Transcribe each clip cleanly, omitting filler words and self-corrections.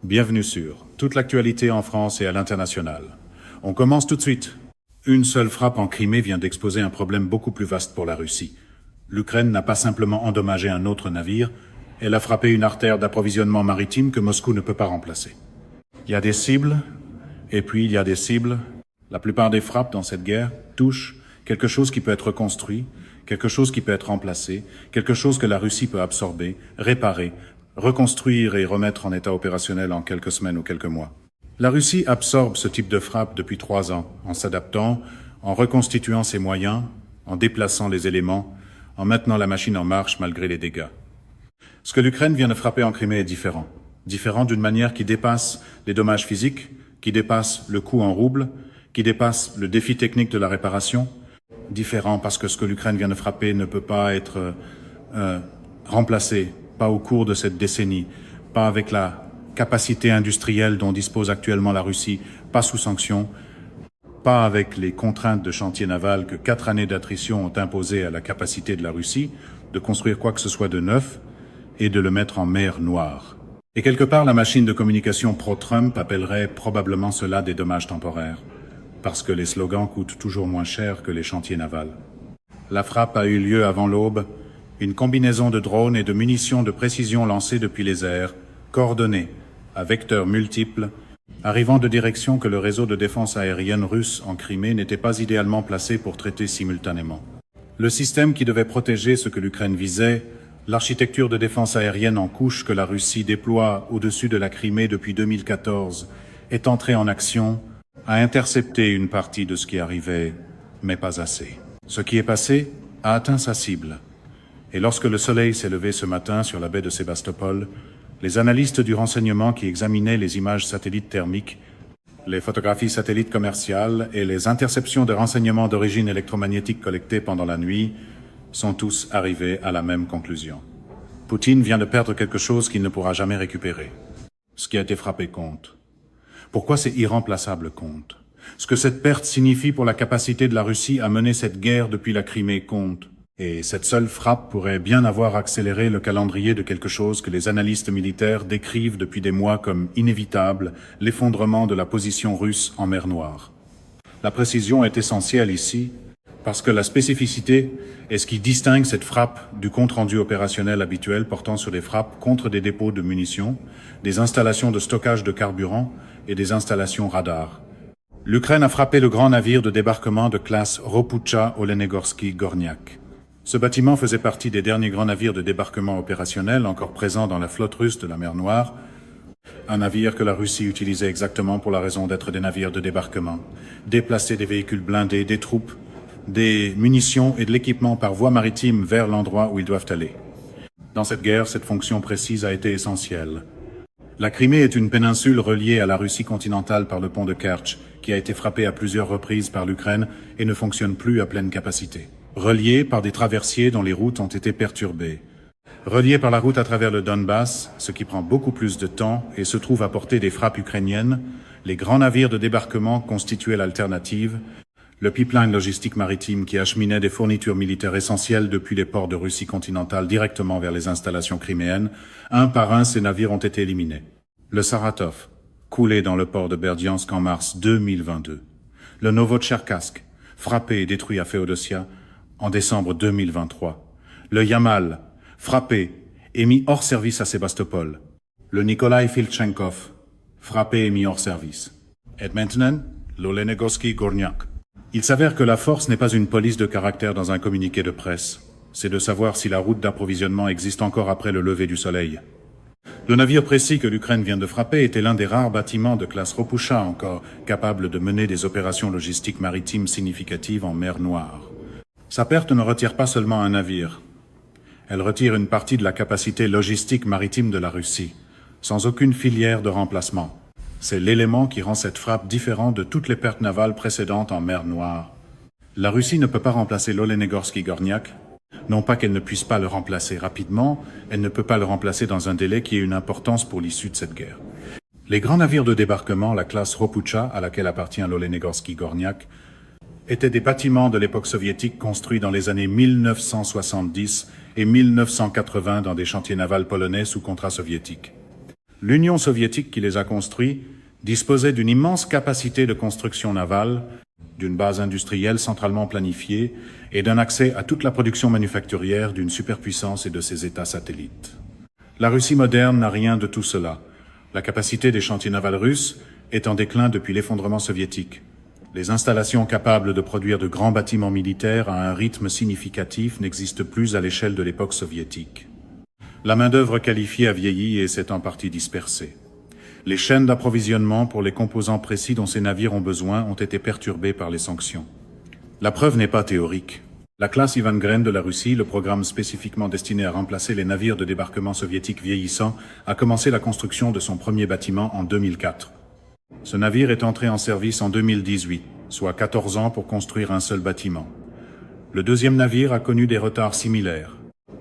Bienvenue sur toute l'actualité en France et à l'international. On commence tout de suite. Une seule frappe en Crimée vient d'exposer un problème beaucoup plus vaste pour la Russie. L'Ukraine n'a pas simplement endommagé un autre navire, elle a frappé une artère d'approvisionnement maritime que Moscou ne peut pas remplacer. Il y a des cibles, et puis il y a des cibles. La plupart des frappes dans cette guerre touchent quelque chose qui peut être construit, quelque chose qui peut être remplacé, quelque chose que la Russie peut absorber, réparer, reconstruire et remettre en état opérationnel en quelques semaines ou quelques mois. La Russie absorbe ce type de frappe depuis 3 ans, en s'adaptant, en reconstituant ses moyens, en déplaçant les éléments, en maintenant la machine en marche malgré les dégâts. Ce que l'Ukraine vient de frapper en Crimée est différent. Différent d'une manière qui dépasse les dommages physiques, qui dépasse le coût en roubles, qui dépasse le défi technique de la réparation. Différent parce que ce que l'Ukraine vient de frapper ne peut pas être remplacé, pas au cours de cette décennie, pas avec la capacité industrielle dont dispose actuellement la Russie, pas sous sanction, pas avec les contraintes de chantier naval que 4 années d'attrition ont imposées à la capacité de la Russie de construire quoi que ce soit de neuf et de le mettre en mer Noire. Et quelque part, la machine de communication pro-Trump appellerait probablement cela des dommages temporaires, parce que les slogans coûtent toujours moins cher que les chantiers navals. La frappe a eu lieu avant l'aube, une combinaison de drones et de munitions de précision lancées depuis les airs, coordonnées, à vecteurs multiples, arrivant de directions que le réseau de défense aérienne russe en Crimée n'était pas idéalement placé pour traiter simultanément. Le système qui devait protéger ce que l'Ukraine visait, l'architecture de défense aérienne en couche que la Russie déploie au-dessus de la Crimée depuis 2014, est entré en action, a intercepté une partie de ce qui arrivait, mais pas assez. Ce qui est passé a atteint sa cible. Et lorsque le soleil s'est levé ce matin sur la baie de Sébastopol, les analystes du renseignement qui examinaient les images satellites thermiques, les photographies satellites commerciales et les interceptions de renseignements d'origine électromagnétique collectées pendant la nuit sont tous arrivés à la même conclusion. Poutine vient de perdre quelque chose qu'il ne pourra jamais récupérer. Ce qui a été frappé compte. Pourquoi c'est irremplaçable compte? Ce que cette perte signifie pour la capacité de la Russie à mener cette guerre depuis la Crimée compte. Et cette seule frappe pourrait bien avoir accéléré le calendrier de quelque chose que les analystes militaires décrivent depuis des mois comme inévitable, l'effondrement de la position russe en mer Noire. La précision est essentielle ici, parce que la spécificité est ce qui distingue cette frappe du compte-rendu opérationnel habituel portant sur des frappes contre des dépôts de munitions, des installations de stockage de carburant et des installations radars. L'Ukraine a frappé le grand navire de débarquement de classe Ropucha-Olenegorsky-Gorniak. Ce bâtiment faisait partie des derniers grands navires de débarquement opérationnels encore présents dans la flotte russe de la mer Noire, un navire que la Russie utilisait exactement pour la raison d'être des navires de débarquement, déplacer des véhicules blindés, des troupes, des munitions et de l'équipement par voie maritime vers l'endroit où ils doivent aller. Dans cette guerre, cette fonction précise a été essentielle. La Crimée est une péninsule reliée à la Russie continentale par le pont de Kertch, qui a été frappé à plusieurs reprises par l'Ukraine et ne fonctionne plus à pleine capacité. Reliée par des traversiers dont les routes ont été perturbées. Reliée par la route à travers le Donbass, ce qui prend beaucoup plus de temps et se trouve à portée des frappes ukrainiennes, les grands navires de débarquement constituaient l'alternative, le pipeline logistique maritime qui acheminait des fournitures militaires essentielles depuis les ports de Russie continentale directement vers les installations criméennes, un par un ces navires ont été éliminés. Le Saratov, coulé dans le port de Berdiansk en mars 2022. Le Novotcherkassk, frappé et détruit à Féodosia en décembre 2023. Le Yamal, frappé et mis hors service à Sébastopol. Le Nikolai Filchenkov, frappé et mis hors service. Et maintenant, l'Olenegorsky-Gorniak. Il s'avère que la force n'est pas une police de caractère dans un communiqué de presse. C'est de savoir si la route d'approvisionnement existe encore après le lever du soleil. Le navire précis que l'Ukraine vient de frapper était l'un des rares bâtiments de classe Ropucha encore capables de mener des opérations logistiques maritimes significatives en mer Noire. Sa perte ne retire pas seulement un navire. Elle retire une partie de la capacité logistique maritime de la Russie, sans aucune filière de remplacement. C'est l'élément qui rend cette frappe différente de toutes les pertes navales précédentes en mer Noire. La Russie ne peut pas remplacer l'Olenegorsky-Gorniak. Non pas qu'elle ne puisse pas le remplacer rapidement, elle ne peut pas le remplacer dans un délai qui ait une importance pour l'issue de cette guerre. Les grands navires de débarquement, la classe Ropucha, à laquelle appartient l'Olenegorsky-Gorniak, étaient des bâtiments de l'époque soviétique construits dans les années 1970 et 1980 dans des chantiers navals polonais sous contrat soviétique. L'Union soviétique qui les a construits disposait d'une immense capacité de construction navale, d'une base industrielle centralement planifiée et d'un accès à toute la production manufacturière d'une superpuissance et de ses États satellites. La Russie moderne n'a rien de tout cela. La capacité des chantiers navals russes est en déclin depuis l'effondrement soviétique. Les installations capables de produire de grands bâtiments militaires à un rythme significatif n'existent plus à l'échelle de l'époque soviétique. La main-d'œuvre qualifiée a vieilli et s'est en partie dispersée. Les chaînes d'approvisionnement pour les composants précis dont ces navires ont besoin ont été perturbées par les sanctions. La preuve n'est pas théorique. La classe Ivan Gren de la Russie, le programme spécifiquement destiné à remplacer les navires de débarquement soviétiques vieillissants, a commencé la construction de son premier bâtiment en 2004. Ce navire est entré en service en 2018, soit 14 ans pour construire un seul bâtiment. Le deuxième navire a connu des retards similaires.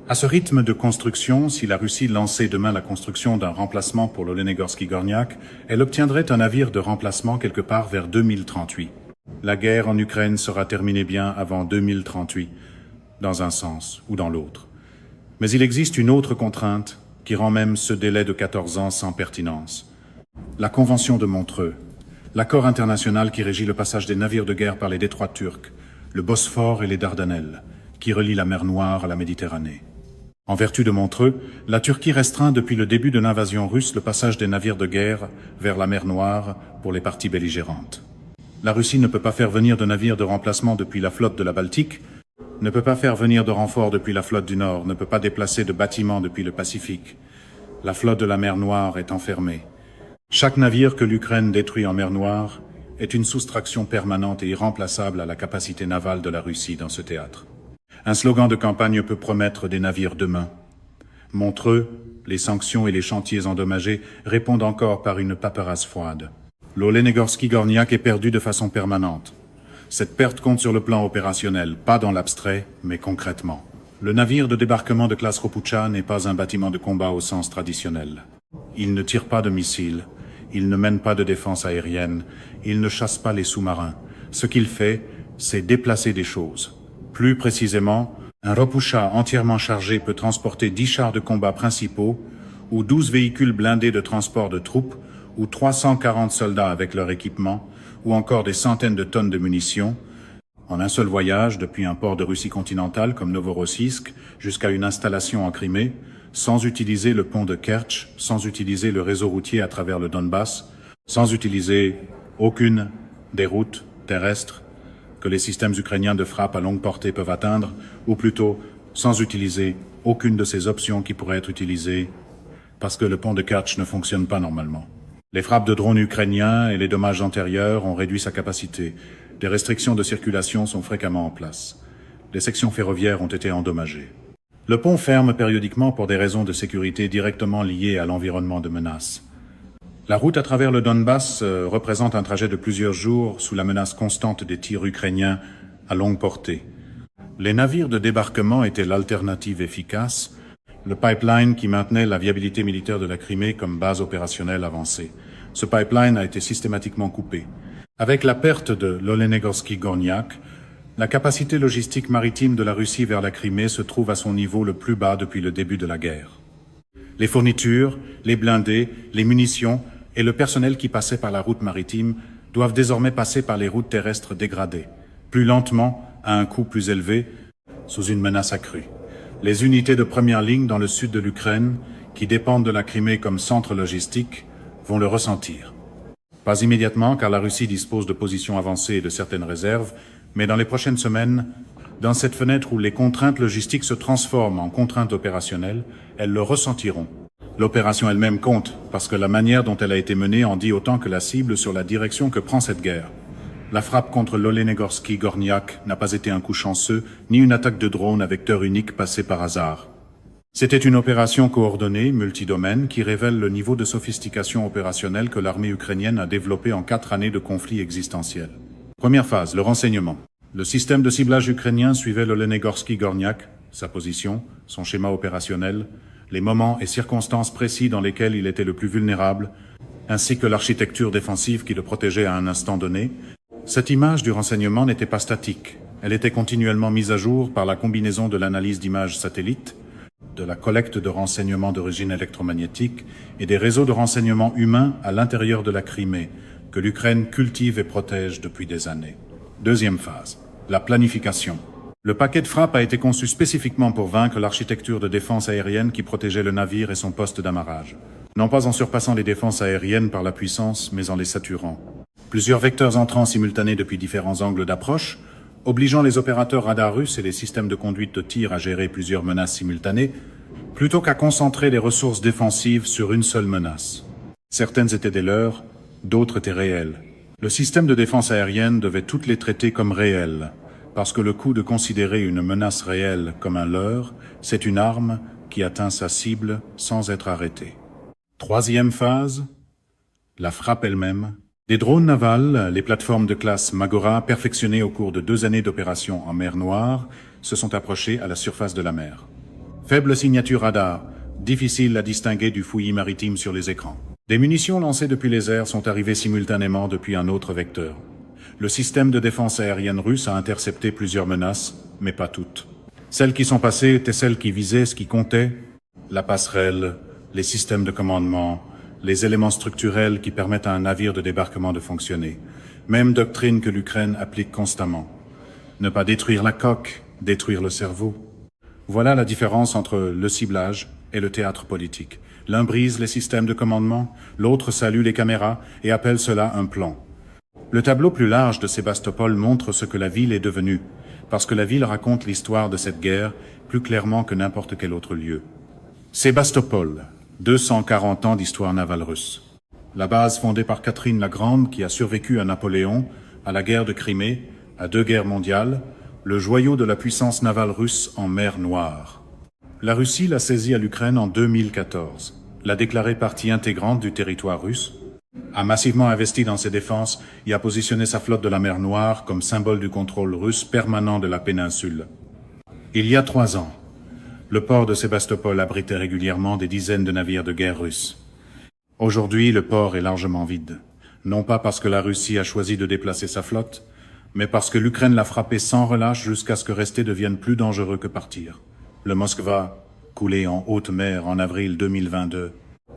À ce rythme de construction, si la Russie lançait demain la construction d'un remplacement pour l'Olenegorski Gorniak, elle obtiendrait un navire de remplacement quelque part vers 2038. La guerre en Ukraine sera terminée bien avant 2038, dans un sens ou dans l'autre. Mais il existe une autre contrainte qui rend même ce délai de 14 ans sans pertinence. La Convention de Montreux, l'accord international qui régit le passage des navires de guerre par les détroits turcs, le Bosphore et les Dardanelles, qui relient la mer Noire à la Méditerranée. En vertu de Montreux, la Turquie restreint depuis le début de l'invasion russe le passage des navires de guerre vers la mer Noire pour les parties belligérantes. La Russie ne peut pas faire venir de navires de remplacement depuis la flotte de la Baltique, ne peut pas faire venir de renforts depuis la flotte du Nord, ne peut pas déplacer de bâtiments depuis le Pacifique. La flotte de la mer Noire est enfermée. Chaque navire que l'Ukraine détruit en mer Noire est une soustraction permanente et irremplaçable à la capacité navale de la Russie dans ce théâtre. Un slogan de campagne peut promettre des navires demain. Montreux, les sanctions et les chantiers endommagés répondent encore par une paperasse froide. L'Olenegorski Gorniak est perdu de façon permanente. Cette perte compte sur le plan opérationnel, pas dans l'abstrait, mais concrètement. Le navire de débarquement de classe Ropucha n'est pas un bâtiment de combat au sens traditionnel. Il ne tire pas de missiles, il ne mène pas de défense aérienne, il ne chasse pas les sous-marins. Ce qu'il fait, c'est déplacer des choses. Plus précisément, un Ropucha entièrement chargé peut transporter 10 chars de combat principaux ou 12 véhicules blindés de transport de troupes ou 340 soldats avec leur équipement ou encore des centaines de tonnes de munitions en un seul voyage depuis un port de Russie continentale comme Novorossiysk jusqu'à une installation en Crimée, sans utiliser le pont de Kerch, sans utiliser le réseau routier à travers le Donbass, sans utiliser aucune des routes terrestres que les systèmes ukrainiens de frappe à longue portée peuvent atteindre, ou plutôt sans utiliser aucune de ces options qui pourraient être utilisées parce que le pont de Kerch ne fonctionne pas normalement. Les frappes de drones ukrainiens et les dommages antérieurs ont réduit sa capacité. Des restrictions de circulation sont fréquemment en place. Les sections ferroviaires ont été endommagées. Le pont ferme périodiquement pour des raisons de sécurité directement liées à l'environnement de menace. La route à travers le Donbass représente un trajet de plusieurs jours sous la menace constante des tirs ukrainiens à longue portée. Les navires de débarquement étaient l'alternative efficace, le pipeline qui maintenait la viabilité militaire de la Crimée comme base opérationnelle avancée. Ce pipeline a été systématiquement coupé. Avec la perte de l'Olenegorski Gorniak, la capacité logistique maritime de la Russie vers la Crimée se trouve à son niveau le plus bas depuis le début de la guerre. Les fournitures, les blindés, les munitions et le personnel qui passait par la route maritime doivent désormais passer par les routes terrestres dégradées, plus lentement, à un coût plus élevé, sous une menace accrue. Les unités de première ligne dans le sud de l'Ukraine, qui dépendent de la Crimée comme centre logistique, vont le ressentir. Pas immédiatement, car la Russie dispose de positions avancées et de certaines réserves, mais dans les prochaines semaines, dans cette fenêtre où les contraintes logistiques se transforment en contraintes opérationnelles, elles le ressentiront. L'opération elle-même compte, parce que la manière dont elle a été menée en dit autant que la cible sur la direction que prend cette guerre. La frappe contre l'Olenegorski Gorniak n'a pas été un coup chanceux, ni une attaque de drone à vecteur unique passée par hasard. C'était une opération coordonnée, multidomaine, qui révèle le niveau de sophistication opérationnelle que l'armée ukrainienne a développé en 4 années de conflit existentiel. Première phase, le renseignement. Le système de ciblage ukrainien suivait l'Olenegorski Gorniak, sa position, son schéma opérationnel, les moments et circonstances précis dans lesquels il était le plus vulnérable, ainsi que l'architecture défensive qui le protégeait à un instant donné. Cette image du renseignement n'était pas statique. Elle était continuellement mise à jour par la combinaison de l'analyse d'images satellites, de la collecte de renseignements d'origine électromagnétique et des réseaux de renseignements humains à l'intérieur de la Crimée, que l'Ukraine cultive et protège depuis des années. Deuxième phase, la planification. Le paquet de frappe a été conçu spécifiquement pour vaincre l'architecture de défense aérienne qui protégeait le navire et son poste d'amarrage. Non pas en surpassant les défenses aériennes par la puissance, mais en les saturant. Plusieurs vecteurs entrant simultanés depuis différents angles d'approche, obligeant les opérateurs radars russes et les systèmes de conduite de tir à gérer plusieurs menaces simultanées, plutôt qu'à concentrer les ressources défensives sur une seule menace. Certaines étaient des leurs, d'autres étaient réelles. Le système de défense aérienne devait toutes les traiter comme réelles, parce que le coût de considérer une menace réelle comme un leurre, c'est une arme qui atteint sa cible sans être arrêtée. Troisième phase, la frappe elle-même. Des drones navals, les plateformes de classe Magora, perfectionnées au cours de 2 années d'opération en mer Noire, se sont approchés à la surface de la mer. Faible signature radar, difficile à distinguer du fouillis maritime sur les écrans. Des munitions lancées depuis les airs sont arrivées simultanément depuis un autre vecteur. Le système de défense aérienne russe a intercepté plusieurs menaces, mais pas toutes. Celles qui sont passées étaient celles qui visaient ce qui comptait, la passerelle, les systèmes de commandement, les éléments structurels qui permettent à un navire de débarquement de fonctionner. Même doctrine que l'Ukraine applique constamment. Ne pas détruire la coque, détruire le cerveau. Voilà la différence entre le ciblage et le théâtre politique. L'un brise les systèmes de commandement, l'autre salue les caméras et appelle cela un plan. Le tableau plus large de Sébastopol montre ce que la ville est devenue, parce que la ville raconte l'histoire de cette guerre plus clairement que n'importe quel autre lieu. Sébastopol, 240 ans d'histoire navale russe. La base fondée par Catherine la Grande qui a survécu à Napoléon, à la guerre de Crimée, à 2 guerres mondiales, le joyau de la puissance navale russe en mer Noire. La Russie l'a saisie à l'Ukraine en 2014, l'a déclarée partie intégrante du territoire russe, a massivement investi dans ses défenses et a positionné sa flotte de la mer Noire comme symbole du contrôle russe permanent de la péninsule. Il y a 3 ans, le port de Sébastopol abritait régulièrement des dizaines de navires de guerre russes. Aujourd'hui, le port est largement vide. Non pas parce que la Russie a choisi de déplacer sa flotte, mais parce que l'Ukraine l'a frappé sans relâche jusqu'à ce que rester devienne plus dangereux que partir. Le Moskva, coulé en haute mer en avril 2022.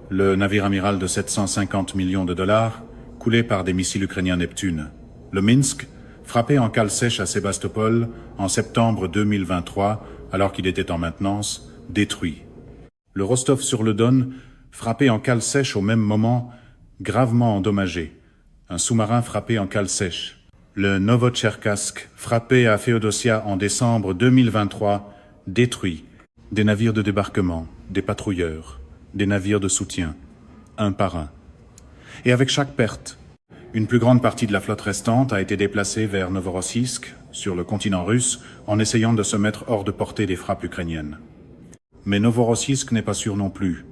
Le navire amiral de 750 millions de dollars, coulé par des missiles ukrainiens Neptune. Le Minsk, frappé en cale sèche à Sébastopol en septembre 2023, alors qu'il était en maintenance, détruit. Le Rostov-sur-le-Don, frappé en cale sèche au même moment, gravement endommagé. Un sous-marin frappé en cale sèche. Le Novotcherkassk, frappé à Féodosia en décembre 2023, détruit. Des navires de débarquement, des patrouilleurs, des navires de soutien, un par un. Et avec chaque perte, une plus grande partie de la flotte restante a été déplacée vers Novorossiysk, sur le continent russe, en essayant de se mettre hors de portée des frappes ukrainiennes. Mais Novorossiysk n'est pas sûr non plus.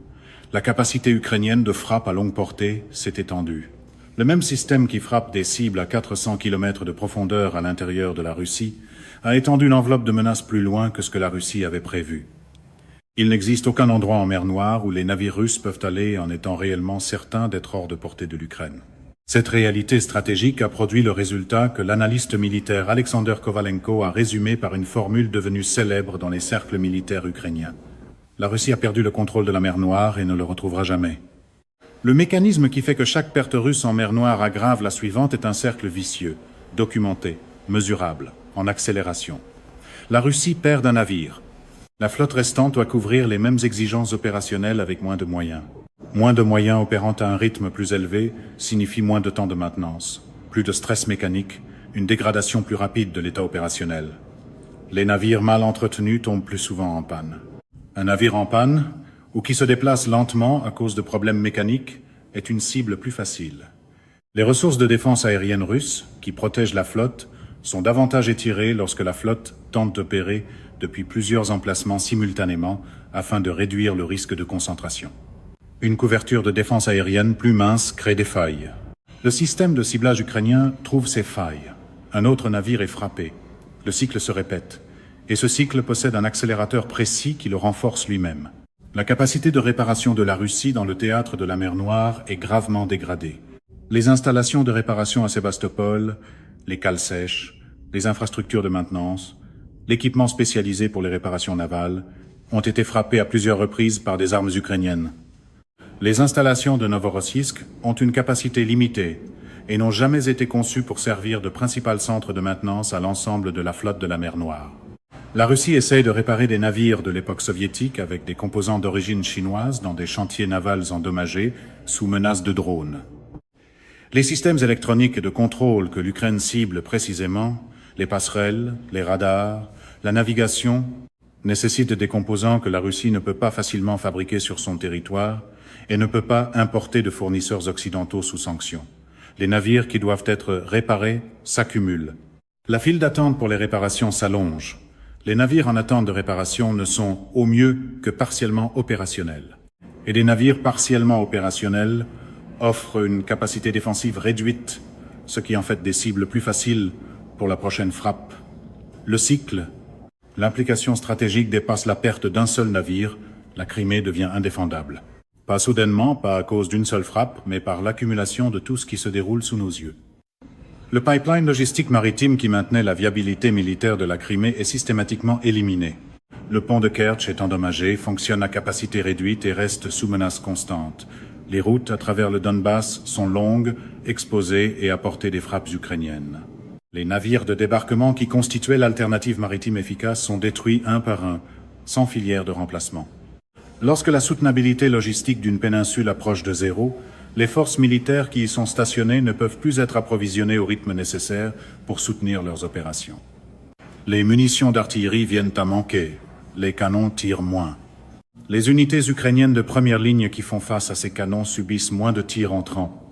La capacité ukrainienne de frappe à longue portée s'est étendue. Le même système qui frappe des cibles à 400 km de profondeur à l'intérieur de la Russie a étendu l'enveloppe de menaces plus loin que ce que la Russie avait prévu. Il n'existe aucun endroit en mer Noire où les navires russes peuvent aller en étant réellement certains d'être hors de portée de l'Ukraine. Cette réalité stratégique a produit le résultat que l'analyste militaire Alexander Kovalenko a résumé par une formule devenue célèbre dans les cercles militaires ukrainiens. La Russie a perdu le contrôle de la mer Noire et ne le retrouvera jamais. Le mécanisme qui fait que chaque perte russe en mer Noire aggrave la suivante est un cercle vicieux, documenté, mesurable, en accélération. La Russie perd un navire. La flotte restante doit couvrir les mêmes exigences opérationnelles avec moins de moyens. Moins de moyens opérant à un rythme plus élevé signifie moins de temps de maintenance, plus de stress mécanique, une dégradation plus rapide de l'état opérationnel. Les navires mal entretenus tombent plus souvent en panne. Un navire en panne, ou qui se déplace lentement à cause de problèmes mécaniques, est une cible plus facile. Les ressources de défense aérienne russes, qui protègent la flotte, sont davantage étirées lorsque la flotte tente d'opérer depuis plusieurs emplacements simultanément afin de réduire le risque de concentration. Une couverture de défense aérienne plus mince crée des failles. Le système de ciblage ukrainien trouve ces failles. Un autre navire est frappé. Le cycle se répète. Et ce cycle possède un accélérateur précis qui le renforce lui-même. La capacité de réparation de la Russie dans le théâtre de la mer Noire est gravement dégradée. Les installations de réparation à Sébastopol, les cales sèches, les infrastructures de maintenance, l'équipement spécialisé pour les réparations navales, ont été frappés à plusieurs reprises par des armes ukrainiennes. Les installations de Novorossiysk ont une capacité limitée et n'ont jamais été conçues pour servir de principal centre de maintenance à l'ensemble de la flotte de la mer Noire. La Russie essaye de réparer des navires de l'époque soviétique avec des composants d'origine chinoise dans des chantiers navals endommagés sous menace de drones. Les systèmes électroniques et de contrôle que l'Ukraine cible précisément, les passerelles, les radars, la navigation, nécessitent des composants que la Russie ne peut pas facilement fabriquer sur son territoire et ne peut pas importer de fournisseurs occidentaux sous sanctions. Les navires qui doivent être réparés s'accumulent. La file d'attente pour les réparations s'allonge. Les navires en attente de réparation ne sont, au mieux, que partiellement opérationnels. Et des navires partiellement opérationnels offrent une capacité défensive réduite, ce qui en fait des cibles plus faciles pour la prochaine frappe. Le cycle, l'implication stratégique dépasse la perte d'un seul navire, la Crimée devient indéfendable. Pas soudainement, pas à cause d'une seule frappe, mais par l'accumulation de tout ce qui se déroule sous nos yeux. Le pipeline logistique maritime qui maintenait la viabilité militaire de la Crimée est systématiquement éliminé. Le pont de Kertch est endommagé, fonctionne à capacité réduite et reste sous menace constante. Les routes à travers le Donbass sont longues, exposées et à portée des frappes ukrainiennes. Les navires de débarquement qui constituaient l'alternative maritime efficace sont détruits un par un, sans filière de remplacement. Lorsque la soutenabilité logistique d'une péninsule approche de zéro, les forces militaires qui y sont stationnées ne peuvent plus être approvisionnées au rythme nécessaire pour soutenir leurs opérations. Les munitions d'artillerie viennent à manquer, les canons tirent moins. Les unités ukrainiennes de première ligne qui font face à ces canons subissent moins de tirs entrants.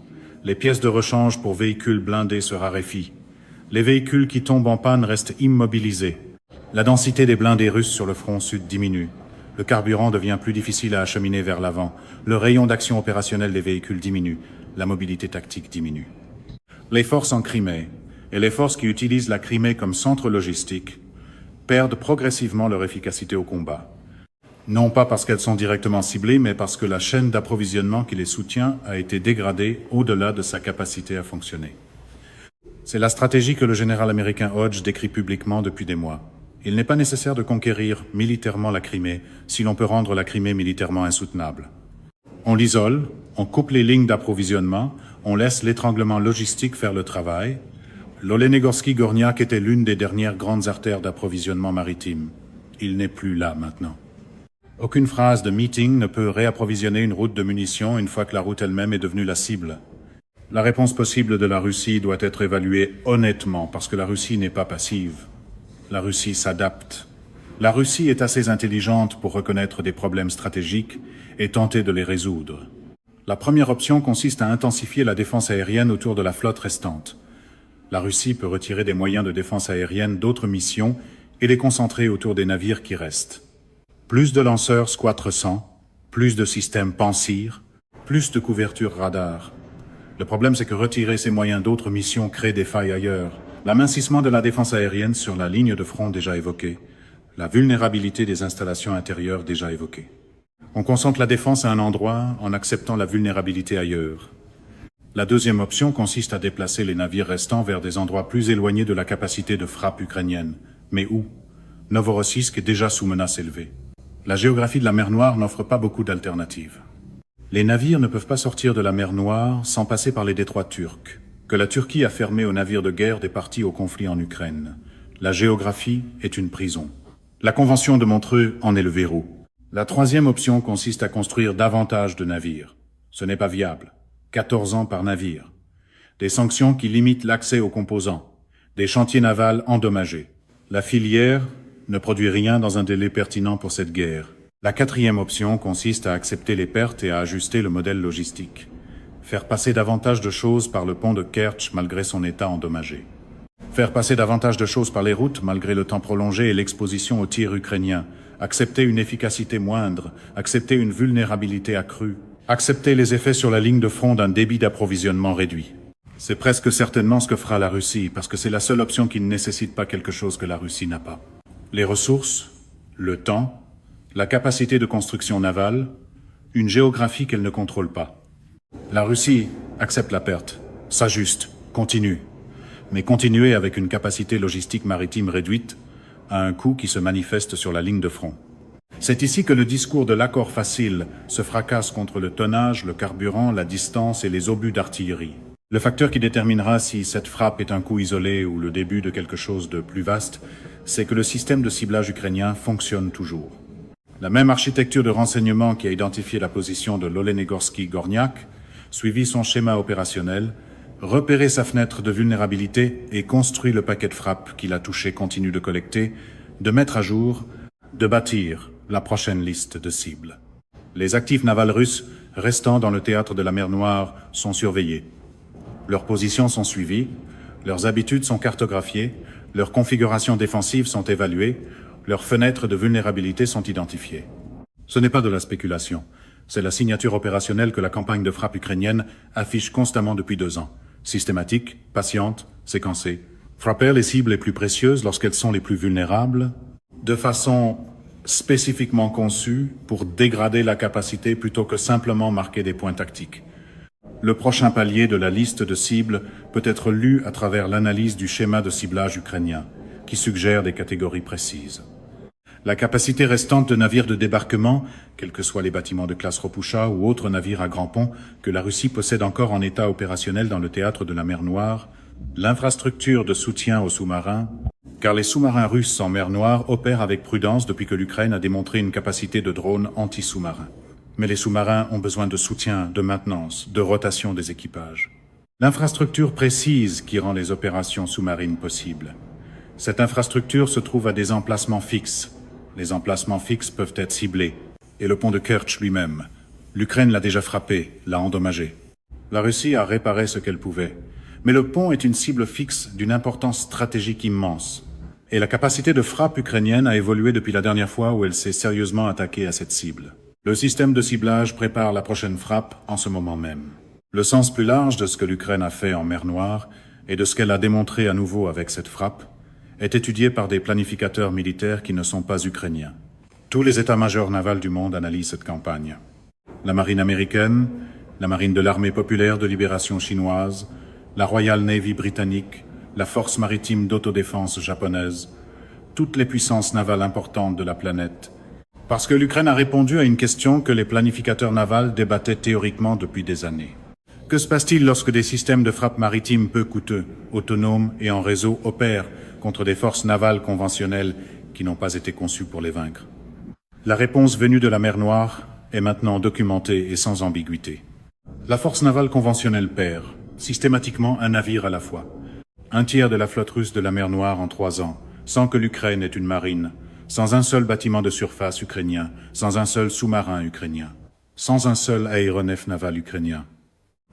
Les pièces de rechange pour véhicules blindés se raréfient. Les véhicules qui tombent en panne restent immobilisés. La densité des blindés russes sur le front sud diminue. Le carburant devient plus difficile à acheminer vers l'avant. Le rayon d'action opérationnel des véhicules diminue. La mobilité tactique diminue. Les forces en Crimée et les forces qui utilisent la Crimée comme centre logistique perdent progressivement leur efficacité au combat. Non pas parce qu'elles sont directement ciblées, mais parce que la chaîne d'approvisionnement qui les soutient a été dégradée au-delà de sa capacité à fonctionner. C'est la stratégie que le général américain Hodge décrit publiquement depuis des mois. Il n'est pas nécessaire de conquérir militairement la Crimée si l'on peut rendre la Crimée militairement insoutenable. On l'isole, on coupe les lignes d'approvisionnement, on laisse l'étranglement logistique faire le travail. L'Olenegorski-Gorniak était l'une des dernières grandes artères d'approvisionnement maritime. Il n'est plus là maintenant. Aucune phrase de meeting ne peut réapprovisionner une route de munitions une fois que la route elle-même est devenue la cible. La réponse possible de la Russie doit être évaluée honnêtement parce que la Russie n'est pas passive. La Russie s'adapte. La Russie est assez intelligente pour reconnaître des problèmes stratégiques et tenter de les résoudre. La première option consiste à intensifier la défense aérienne autour de la flotte restante. La Russie peut retirer des moyens de défense aérienne d'autres missions et les concentrer autour des navires qui restent. Plus de lanceurs Squatre 100, plus de systèmes Pansir, plus de couverture radar. Le problème, c'est que retirer ces moyens d'autres missions crée des failles ailleurs. L'amincissement de la défense aérienne sur la ligne de front déjà évoquée, la vulnérabilité des installations intérieures déjà évoquées. On concentre la défense à un endroit en acceptant la vulnérabilité ailleurs. La deuxième option consiste à déplacer les navires restants vers des endroits plus éloignés de la capacité de frappe ukrainienne. Mais où? Novorossiysk est déjà sous menace élevée. La géographie de la mer Noire n'offre pas beaucoup d'alternatives. Les navires ne peuvent pas sortir de la mer Noire sans passer par les détroits turcs, que la Turquie a fermés aux navires de guerre des parties au conflit en Ukraine. La géographie est une prison. La Convention de Montreux en est le verrou. La troisième option consiste à construire davantage de navires. Ce n'est pas viable. 14 ans par navire. Des sanctions qui limitent l'accès aux composants. Des chantiers navals endommagés. La filière ne produit rien dans un délai pertinent pour cette guerre. La quatrième option consiste à accepter les pertes et à ajuster le modèle logistique. Faire passer davantage de choses par le pont de Kertch malgré son état endommagé. Faire passer davantage de choses par les routes malgré le temps prolongé et l'exposition aux tirs ukrainiens. Accepter une efficacité moindre. Accepter une vulnérabilité accrue. Accepter les effets sur la ligne de front d'un débit d'approvisionnement réduit. C'est presque certainement ce que fera la Russie, parce que c'est la seule option qui ne nécessite pas quelque chose que la Russie n'a pas. Les ressources, le temps, la capacité de construction navale, une géographie qu'elle ne contrôle pas. La Russie accepte la perte, s'ajuste, continue. Mais continuer avec une capacité logistique maritime réduite a un coût qui se manifeste sur la ligne de front. C'est ici que le discours de l'accord facile se fracasse contre le tonnage, le carburant, la distance et les obus d'artillerie. Le facteur qui déterminera si cette frappe est un coup isolé ou le début de quelque chose de plus vaste, c'est que le système de ciblage ukrainien fonctionne toujours. La même architecture de renseignement qui a identifié la position de l'Olenegorski-Gorniak, suivi son schéma opérationnel, repéré sa fenêtre de vulnérabilité et construit le paquet de frappes qu'il a touché continue de collecter, de mettre à jour, de bâtir la prochaine liste de cibles. Les actifs navals russes restant dans le théâtre de la mer Noire sont surveillés. Leurs positions sont suivies, leurs habitudes sont cartographiées, leurs configurations défensives sont évaluées, leurs fenêtres de vulnérabilité sont identifiées. Ce n'est pas de la spéculation, c'est la signature opérationnelle que la campagne de frappe ukrainienne affiche constamment depuis 2 ans. Systématique, patiente, séquencée. Frapper les cibles les plus précieuses lorsqu'elles sont les plus vulnérables, de façon spécifiquement conçue pour dégrader la capacité plutôt que simplement marquer des points tactiques. Le prochain palier de la liste de cibles peut être lu à travers l'analyse du schéma de ciblage ukrainien, qui suggère des catégories précises. La capacité restante de navires de débarquement, quels que soient les bâtiments de classe Ropusha ou autres navires à grand pont que la Russie possède encore en état opérationnel dans le théâtre de la mer Noire, l'infrastructure de soutien aux sous-marins, car les sous-marins russes en mer Noire opèrent avec prudence depuis que l'Ukraine a démontré une capacité de drone anti-sous-marin. Mais les sous-marins ont besoin de soutien, de maintenance, de rotation des équipages. L'infrastructure précise qui rend les opérations sous-marines possibles. Cette infrastructure se trouve à des emplacements fixes. Les emplacements fixes peuvent être ciblés. Et le pont de Kerch lui-même. L'Ukraine l'a déjà frappé, l'a endommagé. La Russie a réparé ce qu'elle pouvait. Mais le pont est une cible fixe d'une importance stratégique immense. Et la capacité de frappe ukrainienne a évolué depuis la dernière fois où elle s'est sérieusement attaquée à cette cible. Le système de ciblage prépare la prochaine frappe en ce moment même. Le sens plus large de ce que l'Ukraine a fait en mer Noire et de ce qu'elle a démontré à nouveau avec cette frappe est étudié par des planificateurs militaires qui ne sont pas ukrainiens. Tous les états-majors navals du monde analysent cette campagne. La marine américaine, la marine de l'armée populaire de libération chinoise, la Royal Navy britannique, la force maritime d'autodéfense japonaise, toutes les puissances navales importantes de la planète. Parce que l'Ukraine a répondu à une question que les planificateurs navals débattaient théoriquement depuis des années. Que se passe-t-il lorsque des systèmes de frappe maritime peu coûteux, autonomes et en réseau opèrent contre des forces navales conventionnelles qui n'ont pas été conçues pour les vaincre? La réponse venue de la mer Noire est maintenant documentée et sans ambiguïté. La force navale conventionnelle perd, systématiquement un navire à la fois. 1/3 de la flotte russe de la mer Noire en 3 ans, sans que l'Ukraine ait une marine, sans un seul bâtiment de surface ukrainien, sans un seul sous-marin ukrainien, sans un seul aéronef naval ukrainien.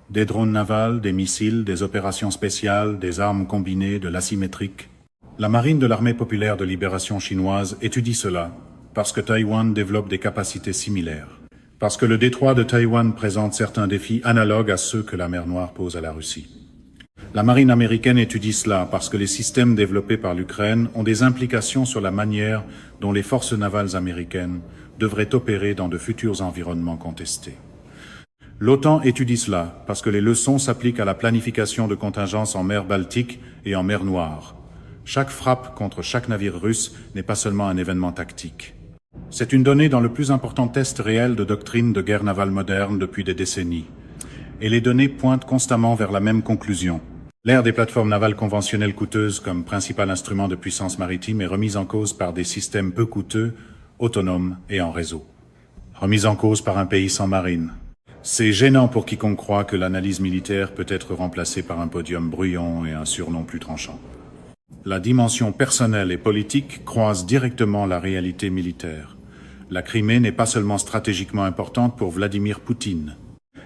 Des drones navals, des missiles, des opérations spéciales, des armes combinées, de l'asymétrique. La marine de l'armée populaire de libération chinoise étudie cela, parce que Taïwan développe des capacités similaires, parce que le détroit de Taïwan présente certains défis analogues à ceux que la mer Noire pose à la Russie. La marine américaine étudie cela parce que les systèmes développés par l'Ukraine ont des implications sur la manière dont les forces navales américaines devraient opérer dans de futurs environnements contestés. L'OTAN étudie cela parce que les leçons s'appliquent à la planification de contingences en mer Baltique et en mer Noire. Chaque frappe contre chaque navire russe n'est pas seulement un événement tactique. C'est une donnée dans le plus important test réel de doctrine de guerre navale moderne depuis des décennies. Et les données pointent constamment vers la même conclusion. L'ère des plateformes navales conventionnelles coûteuses comme principal instrument de puissance maritime est remise en cause par des systèmes peu coûteux, autonomes et en réseau. Remise en cause par un pays sans marine. C'est gênant pour quiconque croit que l'analyse militaire peut être remplacée par un podium bruyant et un surnom plus tranchant. La dimension personnelle et politique croise directement la réalité militaire. La Crimée n'est pas seulement stratégiquement importante pour Vladimir Poutine.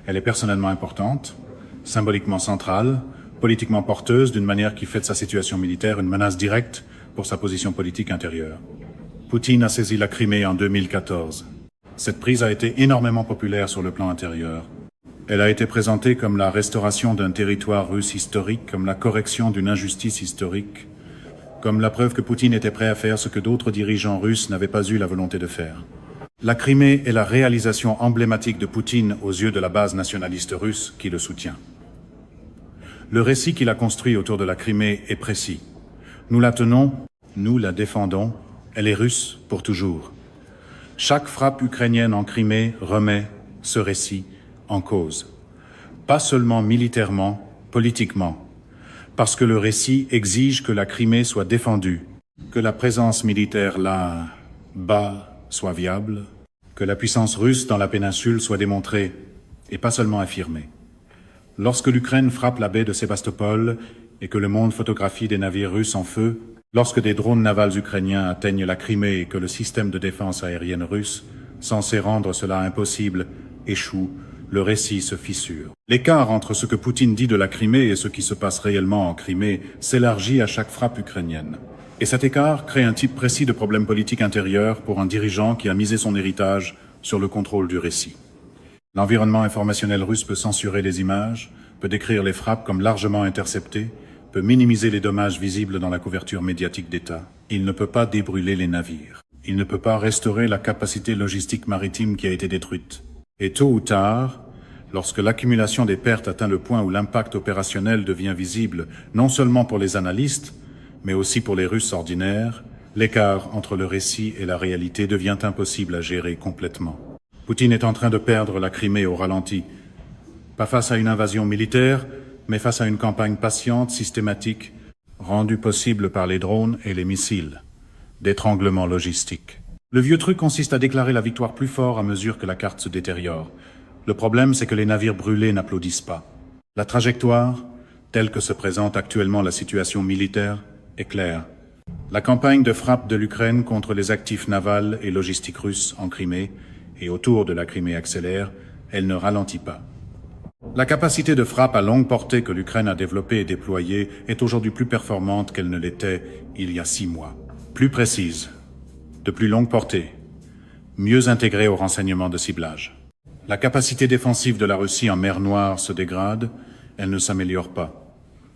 Elle est personnellement importante, symboliquement centrale, politiquement porteuse d'une manière qui fait de sa situation militaire une menace directe pour sa position politique intérieure. Poutine a saisi la Crimée en 2014. Cette prise a été énormément populaire sur le plan intérieur. Elle a été présentée comme la restauration d'un territoire russe historique, comme la correction d'une injustice historique, comme la preuve que Poutine était prêt à faire ce que d'autres dirigeants russes n'avaient pas eu la volonté de faire. La Crimée est la réalisation emblématique de Poutine aux yeux de la base nationaliste russe qui le soutient. Le récit qu'il a construit autour de la Crimée est précis. Nous la tenons, nous la défendons, elle est russe pour toujours. Chaque frappe ukrainienne en Crimée remet ce récit en cause. Pas seulement militairement, politiquement. Parce que le récit exige que la Crimée soit défendue, que la présence militaire là-bas soit viable, que la puissance russe dans la péninsule soit démontrée et pas seulement affirmée. Lorsque l'Ukraine frappe la baie de Sébastopol et que le monde photographie des navires russes en feu, lorsque des drones navals ukrainiens atteignent la Crimée et que le système de défense aérienne russe, censé rendre cela impossible, échoue, le récit se fissure. L'écart entre ce que Poutine dit de la Crimée et ce qui se passe réellement en Crimée s'élargit à chaque frappe ukrainienne. Et cet écart crée un type précis de problème politique intérieur pour un dirigeant qui a misé son héritage sur le contrôle du récit. L'environnement informationnel russe peut censurer les images, peut décrire les frappes comme largement interceptées, peut minimiser les dommages visibles dans la couverture médiatique d'État. Il ne peut pas débrûler les navires. Il ne peut pas restaurer la capacité logistique maritime qui a été détruite. Et tôt ou tard, lorsque l'accumulation des pertes atteint le point où l'impact opérationnel devient visible, non seulement pour les analystes, mais aussi pour les Russes ordinaires, l'écart entre le récit et la réalité devient impossible à gérer complètement. Poutine est en train de perdre la Crimée au ralenti. Pas face à une invasion militaire, mais face à une campagne patiente, systématique, rendue possible par les drones et les missiles. D'étranglement logistique. Le vieux truc consiste à déclarer la victoire plus fort à mesure que la carte se détériore. Le problème, c'est que les navires brûlés n'applaudissent pas. La trajectoire, telle que se présente actuellement la situation militaire, est claire. La campagne de frappe de l'Ukraine contre les actifs navals et logistiques russes en Crimée et autour de la Crimée accélère, elle ne ralentit pas. La capacité de frappe à longue portée que l'Ukraine a développée et déployée est aujourd'hui plus performante qu'elle ne l'était il y a 6 mois. Plus précise, de plus longue portée, mieux intégrée au renseignement de ciblage. La capacité défensive de la Russie en mer Noire se dégrade, elle ne s'améliore pas.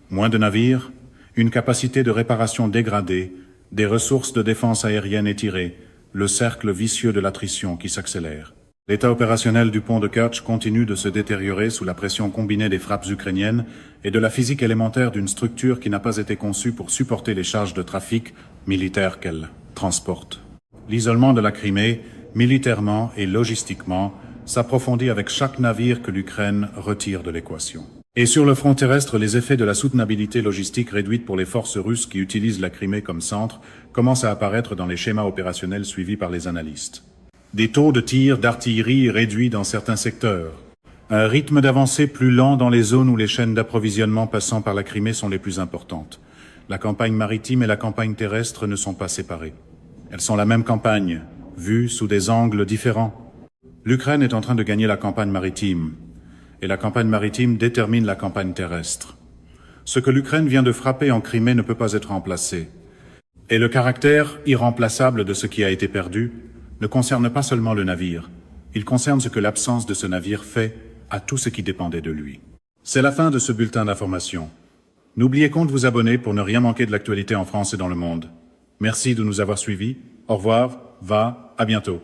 Moins de navires, une capacité de réparation dégradée, des ressources de défense aérienne étirées, le cercle vicieux de l'attrition qui s'accélère. L'état opérationnel du pont de Kerch continue de se détériorer sous la pression combinée des frappes ukrainiennes et de la physique élémentaire d'une structure qui n'a pas été conçue pour supporter les charges de trafic militaires qu'elle transporte. L'isolement de la Crimée, militairement et logistiquement, s'approfondit avec chaque navire que l'Ukraine retire de l'équation. Et sur le front terrestre, les effets de la soutenabilité logistique réduite pour les forces russes qui utilisent la Crimée comme centre commencent à apparaître dans les schémas opérationnels suivis par les analystes. Des taux de tir d'artillerie réduits dans certains secteurs. Un rythme d'avancée plus lent dans les zones où les chaînes d'approvisionnement passant par la Crimée sont les plus importantes. La campagne maritime et la campagne terrestre ne sont pas séparées. Elles sont la même campagne, vues sous des angles différents. L'Ukraine est en train de gagner la campagne maritime. Et la campagne maritime détermine la campagne terrestre. Ce que l'Ukraine vient de frapper en Crimée ne peut pas être remplacé. Et le caractère irremplaçable de ce qui a été perdu ne concerne pas seulement le navire. Il concerne ce que l'absence de ce navire fait à tout ce qui dépendait de lui. C'est la fin de ce bulletin d'information. N'oubliez pas de vous abonner pour ne rien manquer de l'actualité en France et dans le monde. Merci de nous avoir suivis. Au revoir, à bientôt.